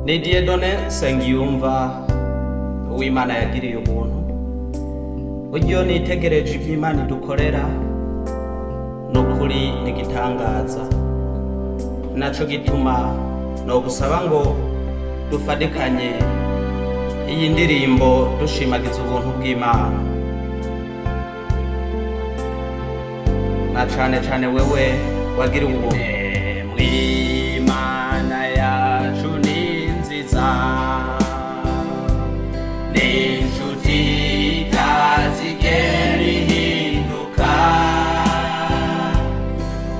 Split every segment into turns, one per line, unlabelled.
ni Dieudonné Nsengiyumva uw'Imana yagiriye ubuntu. Buryo nitegereje ivyo Imana idukorera nukuri n'igitangaza. Naco gituma nogusaba ngo dufadikanye iyi ndirimbo dushimagiza ubuntu bw'Imana, na cane cane wewe wagira ubuntu. Imana yacu ni nziza, ni inshuti itazigera ihinduka,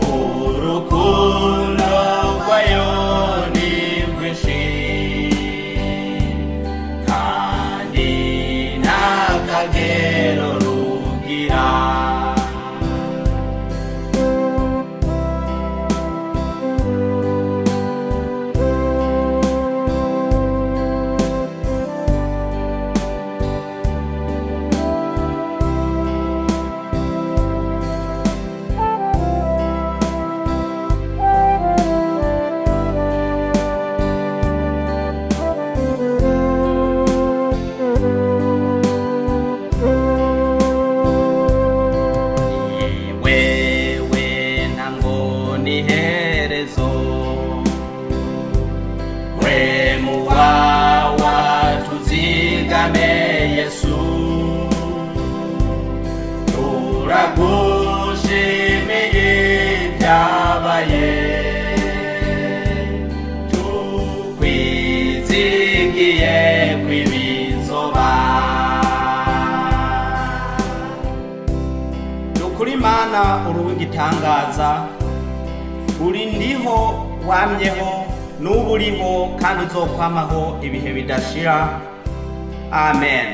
urukundo rwayo ni rwinshi kandi nta kagero rugira. Iherezo mwemu wawa tuzigame Yesu, turagushimiye ibyabaye, tukwizigiye kw'ibizoba. Nukuri Mana uri uw'igitangaza, uri ndiho wamyeho n'ubu uriho kandi uzokwamaho ibihe bidashira. Amen.